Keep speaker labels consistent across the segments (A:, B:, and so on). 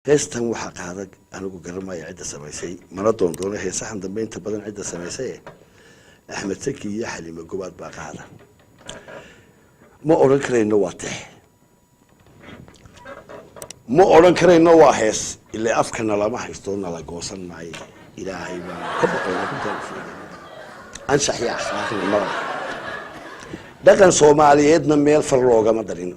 A: heestan waxa qaaday anigu garamay cid samaysay mana doon heesahan dambe inta badan cid samaysay Axmed Saki iyo Xalimo Gobaad baa qaada ma oran kareyno waa tix ma oran kareyno waa hees ilaa afkana lama haysto nala goosan maayo ilaahay baa ka baqayna ku taafiyay an saxiix akhlaaqna ma dhaqan Soomaaliyeedna meel far loogama darin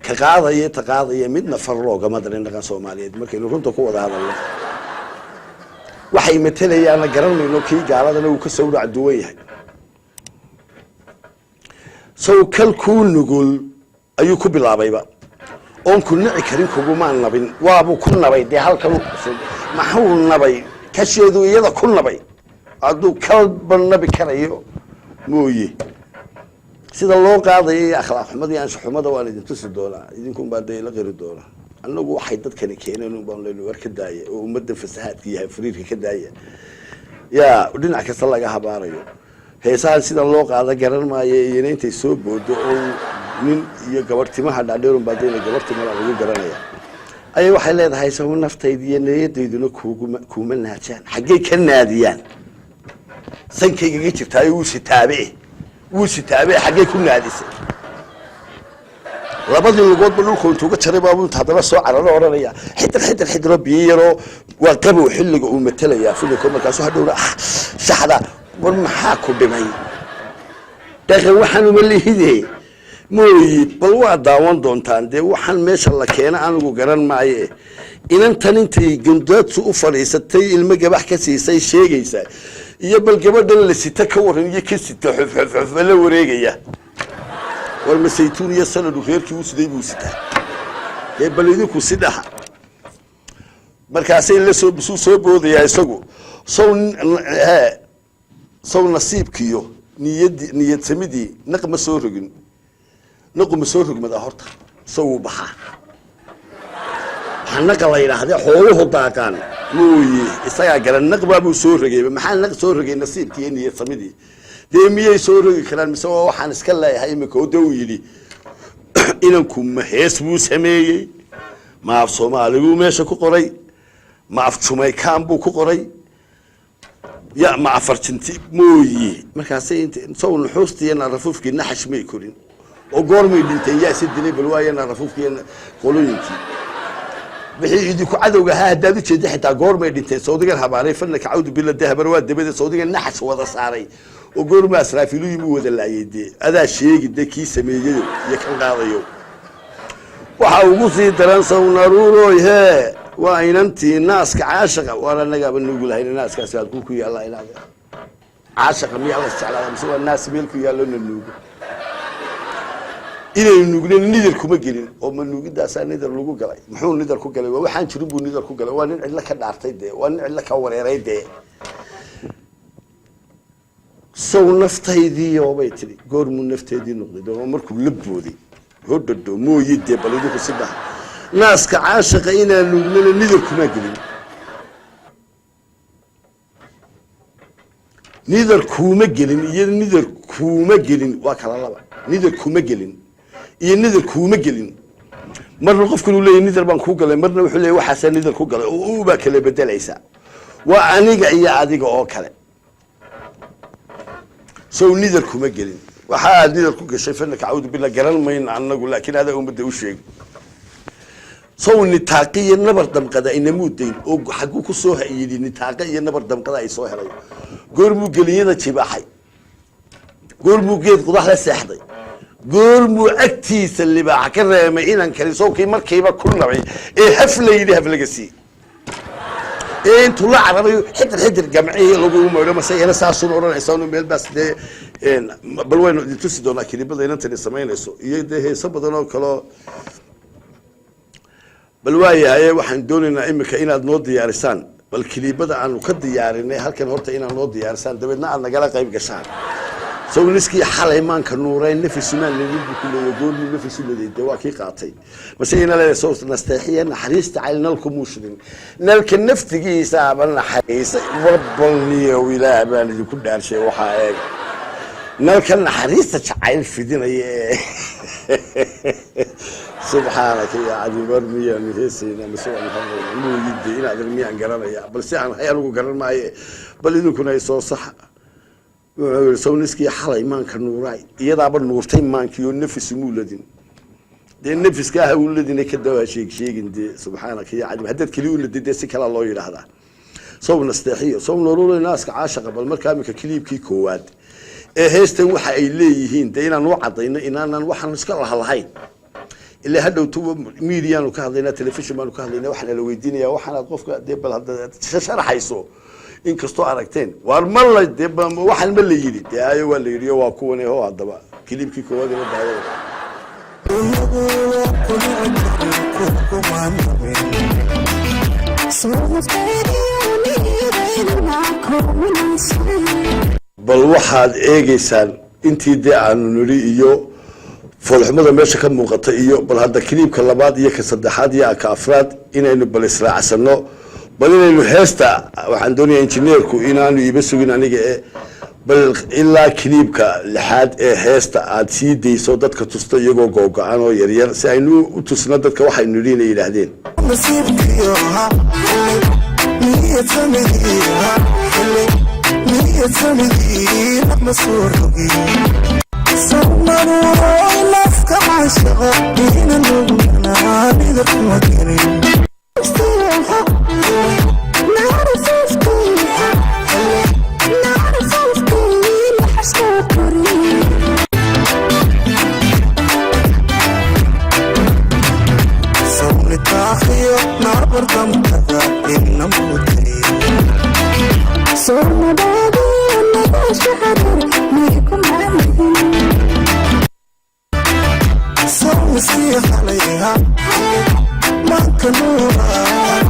A: كقاضي تقاضي مدنا فرلو كما درين دقن Soomaaliyeed markay runta ku wada hadalno waxay metelayaan garanayno kii gaaladana uu ka soo dhacduwan yahay soo kalku nugul ayuu ku bilaabayba oon ku nici karin kuguma nabin waabu ku nabay de halkan maxuu nabay kasheedu iyada ku nabay aduu kalba nabi karayo mooyee sida loo qaaday akhlaaq xumada iyo anshaxumada waan idin tusi doonaa idinku baad la qiri doonaa annagu waxay dadkani keeneen baan leeyahay war ka daaya oo ummadda fasahaadka iyo fariirka ka daaya yaa dhinac kasta laga habaarayo heesaha sida loo qaada garan maayo iyo intay soo boodo oo nin iyo gabartimaha dhaadheer baad gabartimaha lagu garanaya ay waxay leedahay soo naftayda iyo niyadayduna kuuma naajaan xagee ka naadiyaan sankayga jirtay uu sitaabe وسيتابع حاجة كنا عادسة لابد الوجود بنقول كنتوا كتشري بابو تحضر السوق على الورانية حتى ربي يرو وقبوا حلقوا ومثلا يا فيلم كم كاسو هدول شحدا والمحاكم بماي داخل وحن ملي هذي موي بالوا داون دونتان دي وحن ماشى الله كينا أنا وجران معي إن أنت جندات سوق فريستي المجابح كسيسي شيء جيسا يبل قبل اللي ستكور إن يكسر فلا وريجيا والمسيتون يصل غير كيوس دي بوسته يبل يدك وسدها مركزين اللي سو بود يا سجو صون نصيب كيو نيد سمدي نقم سورج ماذا هرت سو بحا حنك الله يرحمه حوله طاقان موي إستيا قال النقبة أبو سورجي محل نق سورجي نصيب كيني يصمدي ده مية سورجي كلام مسوا وحن سكلا هاي مكودو يلي إنكم مهيس بو سمي ما في صومالي بو ماشى كقري ما في شماي كام بو كقري يا ما فرتنتي موي مركزين نسوي الحوستي أنا رفوف كي نحش ما يكورين وقرمي بنتي يا سيدني بالواي أنا رفوف كي قولينتي بحيدك عدوها هذا تشد حتى قرمي دنتي صودق الحباري فنك عود بالله ده برواد دبده صودق النحس وضع صاري وقرمي اسرافيلو يمو ودا لا يدي هذا شيء ده كي سميجو يكن قاديو waxa ugu sii daran sawnaruro he waa inantii naaska caashiqa wala naga banugu lahayn naaskaas aad ku yaala ilaahay caashiqa miyaa la jeclaa mise waa naas meel ku yaalo nugu inay nugleen nidar kuma gelin oo ma nugidaas nidar lagu galay muxuu nidar ku galay waxaan jirin buu nidar ku galay waa nin cid la ka dhaartay de waa nin cid la ka wareeray de soo naftaydii oo bay tiri goormu nafteedii noqday oo markuu la booday hoddo mooyide balidu ku sida naaska caashiqa inaan nugleen nidar kuma gelin nidar kuma gelin iyo nidar kuma gelin waa kala laba nidar kuma gelin iyo nidar kuma gelin marna qofku uu leeyahay nidar baan ku galay marna wuxuu leeyahay waxa nidar ku galay oo uu ba kala bedelaysa waa aniga iyo adiga oo kale soo nidar kuma gelin waxa nidar ku gashay fanka aawdu billah garan mayn anagu laakiin hada umada u sheeg soo nitaaqiye nabar damqada inamuudeyn oo xaqu ku soo hayidi nitaaqa iyo nabar damqada ay soo helay goormu geliyada jibaxay goormu geed qudax la seexday goormu agtiisa libaax ka reemay inaan kalisookii markiiba ku nabay ee haflaydi haflagasi intuu la carabayo xidr jamciye lagu umaaro masayna saasun oranaysan meel bas de bal waynu tusi doonaa kilibada inanta sameynayso iyo heeso badan oo kale bal waayahay waxaan doonaynaa imika inaad noo diyaarisaan bal kilibada aanu ka diyaarinay halkan horta inaad noo diyaarisaan dabeedna aad nagala qayb gashaan soo niski xalay maanka nuuray nafisumaan leeyahay kullu gool nafisu leeyahay waa kii qaatay masayna la soo nastaxiyan xariista caylnalku mushrin nalka naftigiisa bal naxariisa warbalniyo ilaa baan ku dhaarshay waxa eeg nalka naxariista jacayl fidinaya subxaanaka ya cadiim war miyaan heesayna masoo muu yidii inaad miyaan garanaya balse aan hay anigu garan maaye bal idinkuna ay soo sax sawniskii xalay maanka nuuray iyadaaba nuurtay maankiyo nafis muuladin dee nafiska ah uuladina ka dawaa sheegin dee subxaanaka ya cadiim haddaad keli uuladid si kala loo yiraahdaa soo nasteexiyo soo nolol naaska caashaqa bal markaa imika kiliibkii koowaad ee heestan waxa ay leeyihiin dee inaan u cadayno inaanan waxaan iska lahayn إلا هذا تو ميديا وكهذينا تلفزيون ما وكهذينا وإحنا لو يدينا وإحنا قف دبل هذا شرح يسوع إن كستو عرقتين وارملا دبل واحد من اللي يجي أيوة اللي يجي واكوني هو هذا بقى كليب كيكو هذا بل واحد إيجيسان أنتي دي عن نوري إيو فالحمد ماشي كم مقطع إيو بل هذا كليب كلابات إياه كصدحات إياه كأفراد إنه بل إسراع سنو بل إنه هستا وعندوني إنجنيركو إنه يبسوا إنه نيجي بل إلا كليب كلحاد هستا عاد سيدي صوتك تستو يجو جوجا أنا يرير سأنو وتسندك واحد نورين إلى هذين. سمروا لفك عاشقة بين النجوم عابد المكرين استيحة نعرف افتيحة نعرف افتيحة حشكة كريم صون التاخير نعبر دمتها إنم مدرين صون بابي ونباش حضر ميكم عاملين مسيح عليها ما كنورا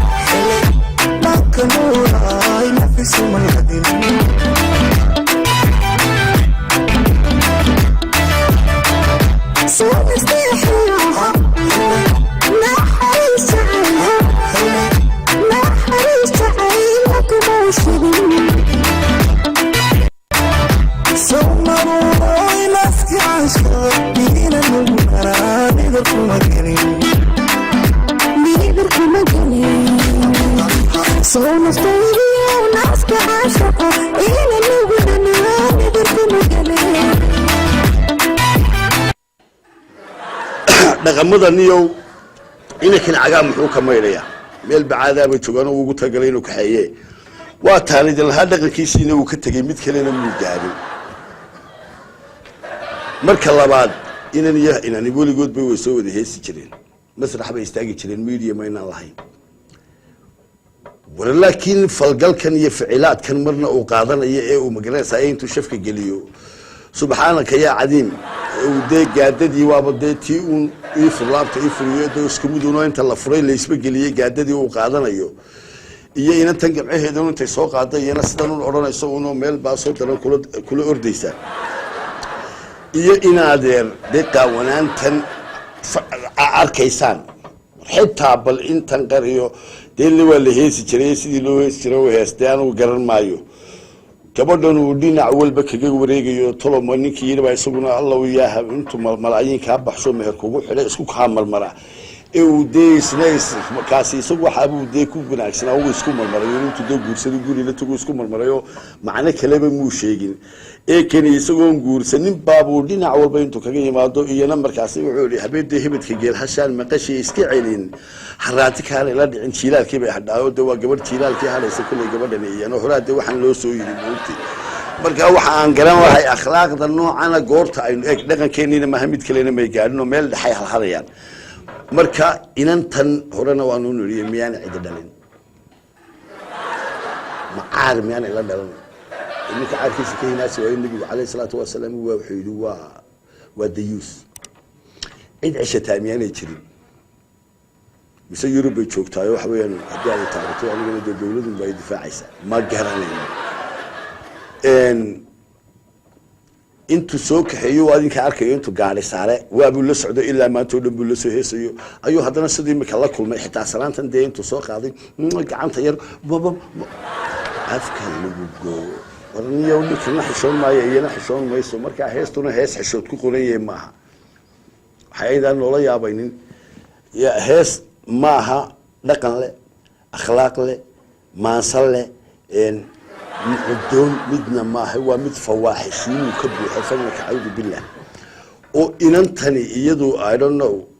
A: ما كنورا ينفس من الهدين سوى مسيحها ما حريص عليها ما حريص عليك موشدين سمروا ينفك عشق بين النجوم صون استوي وناس كعاشقة إلى اللي بدنا نقدر نقلي نغمض نيو إنك العجام محوكة ميريا ميل بعادة بتجانا وقتها قليل وكحية واتاني دل هذا الكيسين وكتجي متكلنا من الجاري مرك الله بعد إنني بقول جود بيوسوي ده هيس كرين مسرح بيستاجي كرين ميديا ما ينالهين ولكن فالقل كان يفعلات كان مرنا وقاضنا إيه ومجلس أين تشوفك جليو سبحانك يا عديم وديك قاعدتي وابدتي ويفرلاب تيفريو دوس كمدونو أنت اللي اللي اسمه جليه قاعدتي وقاضنا يو إيه إن أنت جمعه دون أنت سوق قاضي ينسدنون أورانا يسوونه ميل باسوت لنا كل أرديسة iyo inaadeer dadka wanaantan arkaysan xitaa bal intan qariyo deelni waa la heesi jiray sidii loo heesi jiray heestay anigu garan maayo gabadhan uu dhinac walba kaga wareegayo toloma ninkii yiri baa isaguna Allah uu yahay intu malaayiin ka baxsho meher kugu xilay isku ka marmara ee uu deesnays markaas isagu waxa uu dee ku wanaagsanaa uu isku marmarayo intuu doo guursado guri la tago isku marmarayo macna kaleba muu sheegin ee kani isagoo guursanin baabuu dhinac walba intuu kaga yimaado iyana markaas wuxuu yiri habeedii hibadka geel hashaan maqashii iska celin xaraati kaale la dhicin jiilaalkii bay hadhaayo waa gabadh jiilaalkii halaysa kulay gabadhan iyana horaade waxaan loo soo yiri moogtay marka waxa aan garan wahay akhlaaqda noocan goorta ay dhaqankeennina ma hamid kaleena may gaadhino meel dhaxay halhadayaan marka inantan horena waanu niriyay miyaan cid dhalin macaar miyaan ila dhalan inka arkiisa ka hinaas waa nabiga kaleey salaatu wa salaam waa wuxuu waa dayus cid cishata miyaan jirin mise Yurub ay joogtaayo wax weeyaan hadii ay taagto anigana dawladdu bay difaacaysa ma garanayno intu soo kaxeeyo adinka arkayo intu gaari saare waa buu la socdo ilaa maanta oo dhan buu la soo heesayo ayuu haddana sidii marka la kulmay xitaa salaantan dee intu soo qaaday gacanta yar baba afka lagu gooyo warniyo ninka xishoon maayo iyana xishoon mayso marka heestuna hees xishood ku qoran yahay maaha waxaydan loola yaabaynin يا هيس ماها لقن له أخلاق له مانسل له إن دون مدنا ما هو مد فواحشين وكبر حفنك أعوذ بالله وإن أنتني يدو I don't know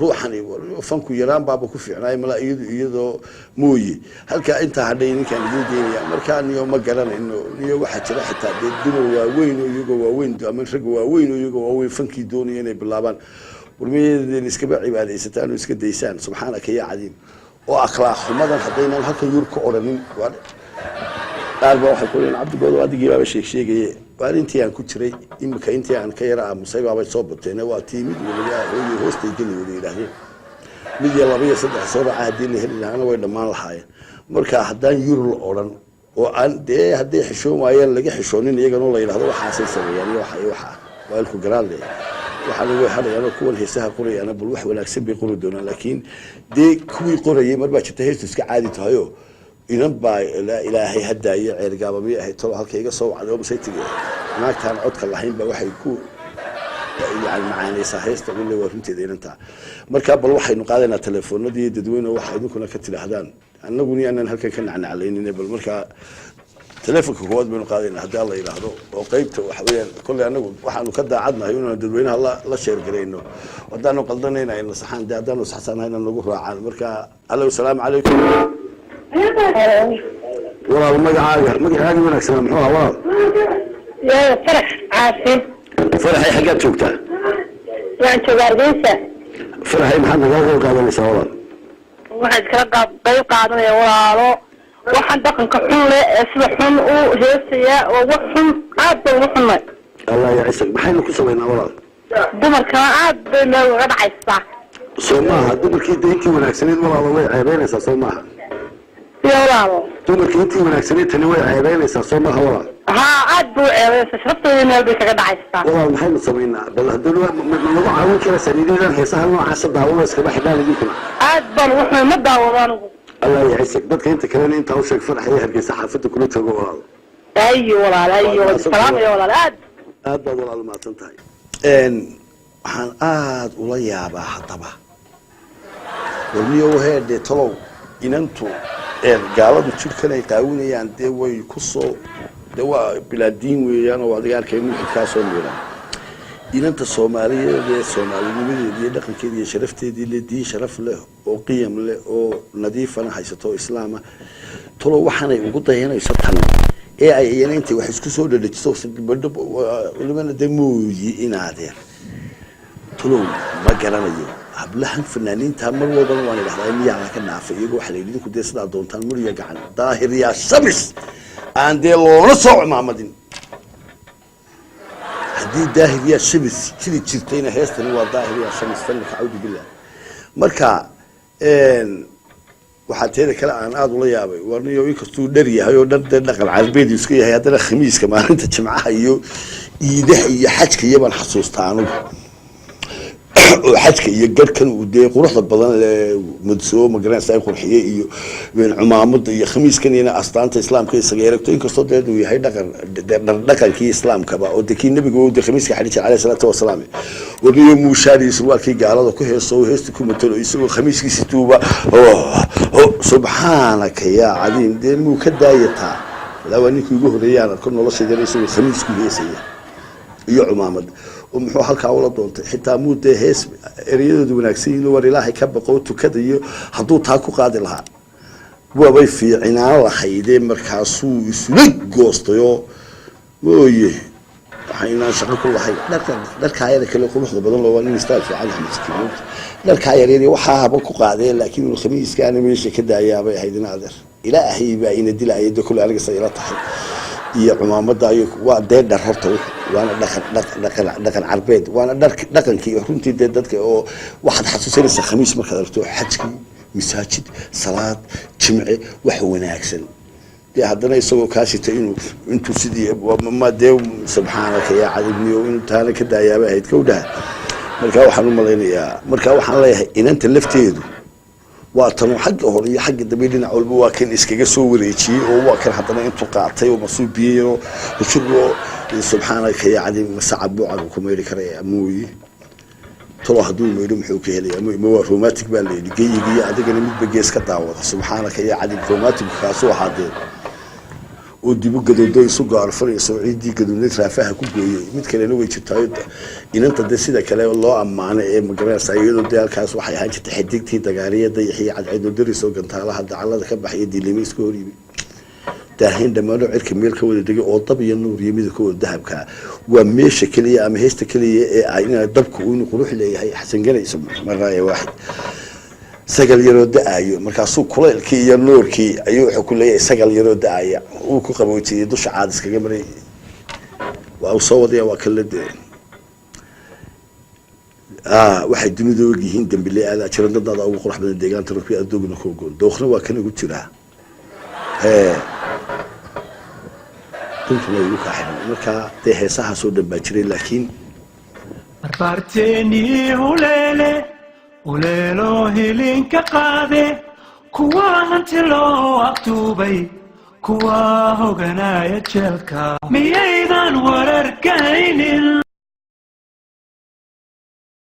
A: روحني فانكو يران بابا كفي عناي ملا يدو موي هل كأنت هدين كان يديني أمريكان يوم ما قرن إنه يو واحد ترى حتى الدنيا وين ويجوا وين من رجوا وين ويجوا وين فانكي دوني يعني باللابان والمين اللي عبادة ستان ويسكب ديسان سبحانك يا عظيم وأخلاق ماذا حطينا هلك يركو أورنين قال بروح يقول عبد الله وادي جيبه شيء قال انت يعني كنت ري إمك انت يعني كيرا مصيبة بيصوبت هنا واتيمد ولا هو هوست يجني ولا إلهي ميديا لبيه صدق صورة عهدي اللي هلا أنا وين ما الحياة مركا حدان يورو الأورن وأن ده هدي حشوم ويا لقي حشونين يجنوا الله يلهذا وحاسس سوي يعني وحا وقالكوا جرال لي وحلو هذا يعني كون هسها قرية أنا بروح ولا أكسب يقولوا دونا لكن دي كوي قرية ما بقى تهيس تسك عادي تهيو ينبع لا إلهي هدايا عرقابة بيه هي طلع هالكيجا صوب على يوم سيتجي ما كان عدك اللحين بوحي يكون يعني معاني صحيح تقول لي وفهمت ذي أنت مركب الوحي نقالنا تلفون دي تدوين وحي نكون كتير هذان أنا نقولي أنا هالكي كنا عن علينا بالمركب تلفك هو من قاعدين هذا الله يلاحظه وقيبته وحبيان كل أنا وحنا كذا عدنا هيونا تدوينها الله شير قرينه ودانو قلدنا هنا إن صحان ده دانو صحسان هنا نقول على المركب ألو السلام عليكم والله ما قاعد منك سلام حوها والله
B: يا فرح عاصم
A: فرحي حاجات شوكتها
B: يعني شغاليسة
A: فرحي محمد قال قاعد لي سوالف
B: واحد كذا قيب قاعد يا والله واحد دقن كحول اسمحهم وهيسيا ووحهم عاد وحنا
A: الله يعيسك بحين كسبنا والله
B: دمر كان عاد لو غدا عيسى
A: سوماها دمر كي دينتي وناكسنين والله عيبينيسا سوماها
B: يا والله
A: دمر كي انتي وناكسنين تنوي عيبينيسا سوماها والله
B: ها عاد عيبينيسا شرطي انه بك غدا عيسى
A: والله بحين سوينا بل هدول ما عاون كلا سنيدين هيسها نوع حسب والله اسك بحدان يجيكم
B: عاد بل وحنا ما داودان
A: الله يعيسك بدك انت كمان انت وشك فرحي هرجي صحافته كله تجوا والله
B: ايوه والله ايوه السلام يا والله
A: aad baad walaal maatan tahay waxaan aad ula yaabaa haddaba waliyo heede talow inantu gaaladu jirkan ay qaawinayaan dee way ku soo waa bilaadiin weeyaan oo adiga arkay inuu ka soo meelaan inanta Soomaaliyeed ee Soomaaliyeed iyo dhaqankeeda iyo sharafteedii la diin sharaf leh oo qiyam leh oo nadiifana haysato islaama talow waxaan ay ugu dayanayso tan ee ay inantii wax isku soo dhadhajiso gabadho waliba damuuyi inaadeen talow ma garanayo hablahan fanaaniinta mar walba waan idhaahdaa miyaa ka dhaafay iyagu waxa la yidhi ku dee sida doontaan muriga gacan daahir ya shamis aan dee loona soo maamadin haddii daahir ya shamis jiri jirtayna heestani waa daahir ya shamis fanka cawdi billah marka waxaa teeda kale aan aad ula yaabay warniyo inkastuu dhar yahay oo dhan dhaqan carbeed isku yahay haddana khamiiska maalinta jimcaha iyo iidaha iyo xajka iyo baan xasuustaa anugu oo xajka iyo garhkan uu dee quruxda badan lee mudsoo magaranaysa ay qurxiyey iyo cumaamada iyo khamiiskan ina astaanta islaamka isaga yeeragto inkastoo dee uu yahay dhaqankii islaamkaba oo dekii nabiga uu dee khamiiska xadiis calayhi salaatu wasalaam warniyo muushaadii surwaalkii gaalada ku heeso heesta ku matalo isagoo khamiiskiisa tuuba subxaanaka yaa cadiim dee muu ka daayataa laa ninkii ugu horeeyaan arko noloshayda isagoo khamiisku heesaya iyo cumaamad ومحو halka wala doontay xitaa muudee hees eriyadu wanaagsan inuu war ilaahay ka baqo tukadayo haduu taa ku qaadi lahaa way fiicnaan lahaydee markaasuu isla goostayo mooye waxayna shaqo ku lahayd dharkaayada kale quruxda badan loo waan istaag fiican xamiiskiin dharkaayada waxa haba ku qaadeen laakiin uu khamiiskaana meesha ka daayaabay haydina adeer ilaahay baa ina dilaayay kullu aniga sayla tahay iyo cumaamada ay waa deedar horta waana dhaqan carbeed waana dhaqankii runtii dadka oo waxaad xasuusanaysaa khamiis markaad aragto xajki masaajid salaad jimce wax wanaagsan dee haddana isagoo kaasita intuu sidii ma dee subxaanaka yaa cadibniyo inuu taana ka daayaaba ahayd kowdhaha markaa waxaan u malaynayaa markaa waxaan leeyahay inanta lafteedu waa tan xagga hore iyo xagga dambe dhinac walba waa kan iskaga soo wareejiyay oo waa kan haddana intuu qaatay oo masuubiyeeyo shirbo subxaanaka yaa cadiim masacab buucad ku meeri karaya mooyi tolo hadduu meydho muxuu ka helaya ma waa romantic baa la yidhi geyigiiyo adigana midba gees ka daawada subxaanaka yaa cadib romantic kaasuu ahaadee oo dibu gadoodo isu gaarfanayso ciidii gadoodneed raafaha ku gooyay mid kalena way jirtaa inanta de sida kale loo ammaano ee magaranaysa iyadoo de halkaas waxay ahaan jirtay xidigtii dagaaliyada iyo cadceedo darisoo gantaalaha dacalada ka baxay diilimo iska horyibi daahin dhamaano cirka meel ka wada degay oo dab iyo nuur iyo midabkooda dahabka waa meesha kaliya ama heesta kaliya ee ay inay dabku uu qurux leeyahay xasan galayso maraya waaxid sagal yaroo da'ayo markaasuu kuleelkii iyo nuurkii ayuu wuxuu ku leeyahay sagal yaroo da'aya uu ku qaboojiyay dusha caad iskaga maray waa uu soo wadaya waa kala de waxay dunida og yihiin dambiile aada jirandadaada ugu qurux badan deegaanta rugbi adoogna ku gool dookhna waa kan ugu jiraa dunkan ugu kaaxin marka dee heesaha soo dhan baa jiray laakiin
C: marbaarteeni huleele uleelo hilinka qaade kuwa hanti loo aqtuubay kuwa hoganaya jeelka miyaydan wararkaynin